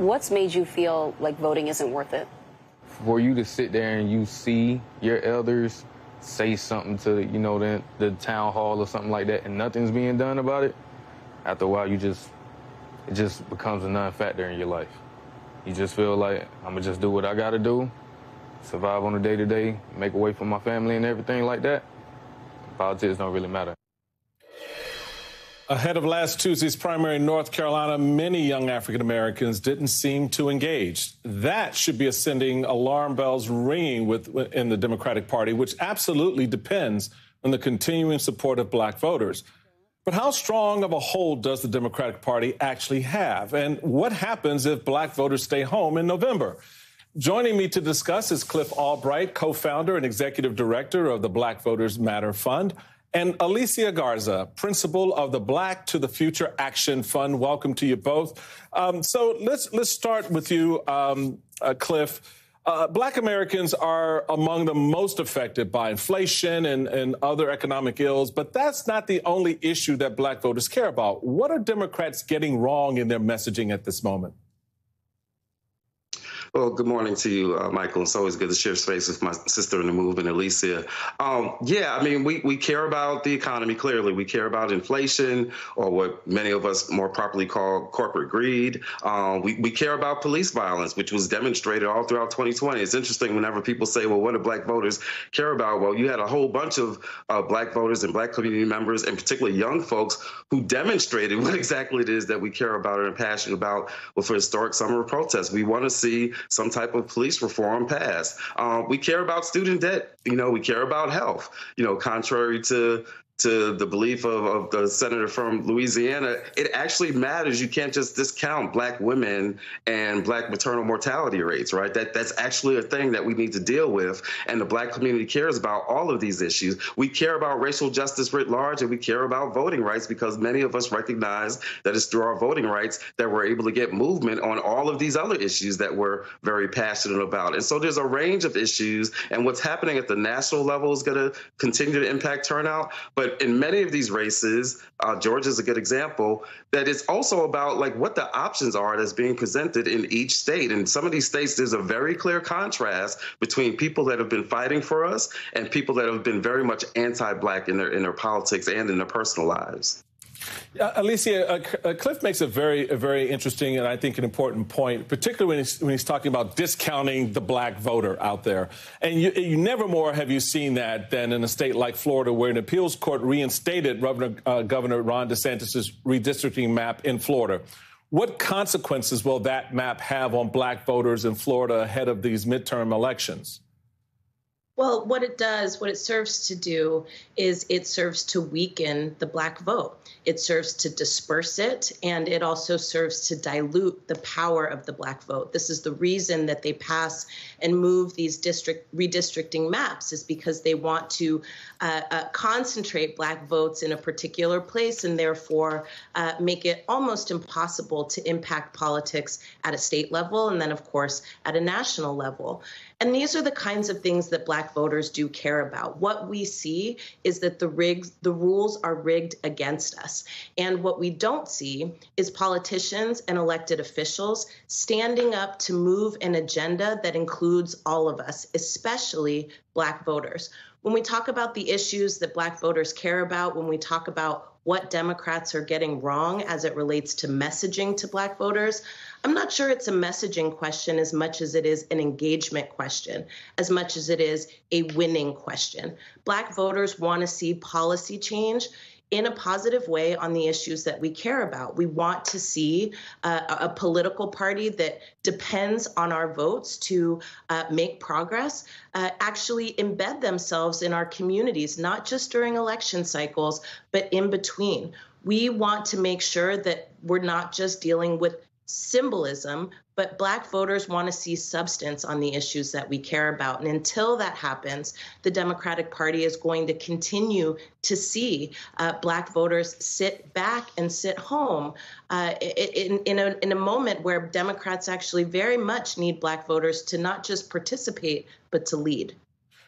What's made you feel like voting isn't worth it? For you to sit there and you see your elders say something to, the town hall or something like that, and nothing's being done about it, after a while, it just becomes a non-factor in your life. You just feel like, I'm gonna just do what I gotta do, survive on a day-to-day, make a way for my family and everything like that. Politics don't really matter. Ahead of last Tuesday's primary in North Carolina, many young African Americans didn't seem to engage. That should be sending alarm bells ringing in the Democratic Party, which absolutely depends on the continuing support of black voters. But how strong of a hold does the Democratic Party actually have? And what happens if black voters stay home in November? Joining me to discuss is Cliff Albright, co-founder and executive director of the Black Voters Matter Fund, and Alicia Garza, principal of the Black to the Future Action Fund. Welcome to you both. So let's start with you, Cliff. Black Americans are among the most affected by inflation and other economic ills, but that's not the only issue that black voters care about. What are Democrats getting wrong in their messaging at this moment? Well, good morning to you, Michael. It's always good to share space with my sister in the movement, Alicia. We care about the economy, clearly. We care about inflation, or what many of us more properly call corporate greed. We care about police violence, which was demonstrated all throughout 2020. It's interesting whenever people say, well, what do black voters care about? Well, you had a whole bunch of black voters and black community members, and particularly young folks, who demonstrated what exactly it is that we care about and are passionate about with historic summer of protests. We want to see some type of police reform passed. We care about student debt. We care about health. Contrary to the belief of the senator from Louisiana, it actually matters. You can't just discount black women and black maternal mortality rates, right? That's actually a thing that we need to deal with. And the black community cares about all of these issues. We care about racial justice writ large, and we care about voting rights, because many of us recognize that it's through our voting rights that we're able to get movement on all of these other issues that we're very passionate about. And so there's a range of issues, and what's happening at the national level is going to continue to impact turnout. But in many of these races, Georgia's a good example, that it's also about what the options are that's being presented in each state. In some of these states, there's a very clear contrast between people that have been fighting for us and people that have been very much anti-black in their politics and in their personal lives. Alicia, Cliff makes a very interesting and I think an important point, particularly when he's talking about discounting the black voter out there. And you never more have you seen that than in a state like Florida, where an appeals court reinstated Governor Ron DeSantis' redistricting map in Florida. What consequences will that map have on black voters in Florida ahead of these midterm elections? Well, what it serves to do is it serves to weaken the black vote. It serves to disperse it, and it also serves to dilute the power of the black vote. This is the reason that they pass and move these redistricting maps, is because they want to concentrate black votes in a particular place, and therefore make it almost impossible to impact politics at a state level, and then, of course, at a national level. And these are the kinds of things that black voters do care about. What we see is that the rules are rigged against us. And what we don't see is politicians and elected officials standing up to move an agenda that includes all of us, especially black voters. When we talk about the issues that black voters care about, when we talk about what Democrats are getting wrong as it relates to messaging to black voters, I'm not sure it's a messaging question as much as it is an engagement question, as much as it is a winning question. Black voters want to see policy change in a positive way on the issues that we care about. We want to see a political party that depends on our votes to make progress, actually embed themselves in our communities, not just during election cycles, but in between. We want to make sure that we're not just dealing with symbolism, but black voters want to see substance on the issues that we care about. And until that happens, the Democratic Party is going to continue to see black voters sit back and sit home in a moment where Democrats actually very much need black voters to not just participate, but to lead.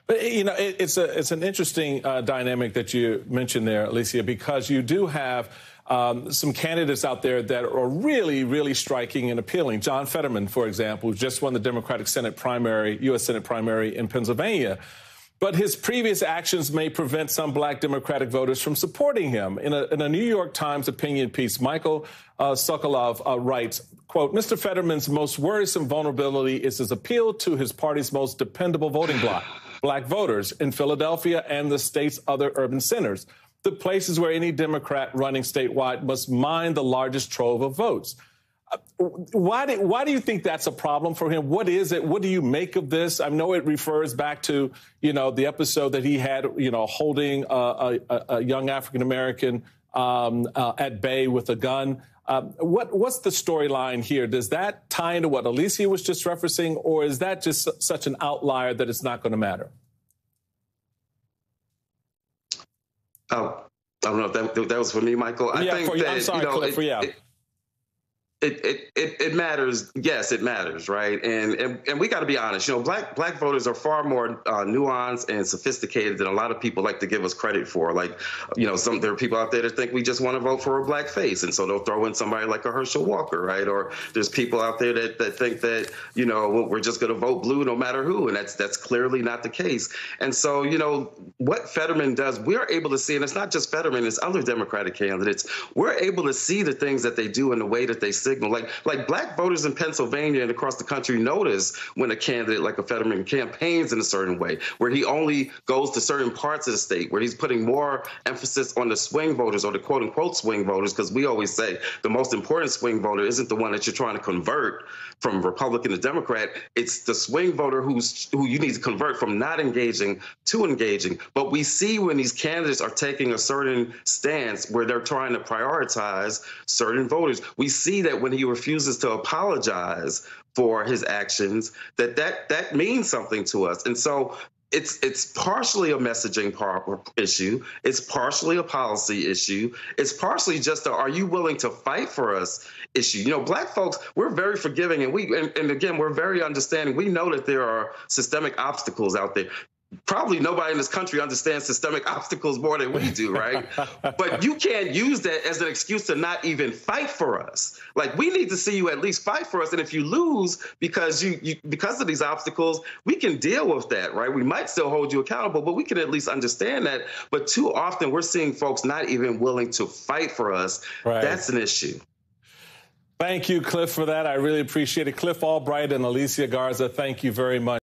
But, it's an interesting dynamic that you mentioned there, Alicia, because you do have some candidates out there that are really, really striking and appealing. John Fetterman, for example, who just won the Democratic Senate primary, U.S. Senate primary in Pennsylvania. But his previous actions may prevent some black Democratic voters from supporting him. In a New York Times opinion piece, Michael Sokolov writes, quote, Mr. Fetterman's most worrisome vulnerability is his appeal to his party's most dependable voting bloc, black voters in Philadelphia and the state's other urban centers, the places where any Democrat running statewide must mine the largest trove of votes. Why do you think that's a problem for him? What is it? What do you make of this? I know it refers back to, the episode that he had, holding a young African-American at bay with a gun. What's the storyline here? Does that tie into what Alicia was just referencing, or is that just such an outlier that it's not going to matter? I don't know if that was for me, Michael. I think that, I'm sorry, Cliff, It matters. Yes, it matters, right? And we got to be honest. Black voters are far more nuanced and sophisticated than a lot of people like to give us credit for. Like, there are people out there that think we just want to vote for a black face, and so they'll throw in somebody like a Herschel Walker, right? Or there's people out there that think that we're just going to vote blue no matter who, and that's clearly not the case. And so what Fetterman does, we're able to see, and it's not just Fetterman, it's other Democratic candidates. We're able to see the things that they do in the way that they signal. Like black voters in Pennsylvania and across the country notice when a candidate like a Fetterman campaigns in a certain way, where he only goes to certain parts of the state, where he's putting more emphasis on the swing voters or the quote unquote swing voters, because we always say the most important swing voter isn't the one that you're trying to convert from Republican to Democrat. It's the swing voter who you need to convert from not engaging to engaging. But we see when these candidates are taking a certain stance where they're trying to prioritize certain voters, we see that when he refuses to apologize for his actions, that means something to us. And so it's partially a messaging issue. It's partially a policy issue. It's partially just are you willing to fight for us issue. Black folks, we're very forgiving, and again, we're very understanding. We know that there are systemic obstacles out there. Probably nobody in this country understands systemic obstacles more than we do, right? But you can't use that as an excuse to not even fight for us. Like, we need to see you at least fight for us. And if you lose because because of these obstacles, we can deal with that, right? We might still hold you accountable, but we can at least understand that. But too often we're seeing folks not even willing to fight for us. Right. That's an issue. Thank you, Cliff, for that. I really appreciate it. Cliff Albright and Alicia Garza, thank you very much.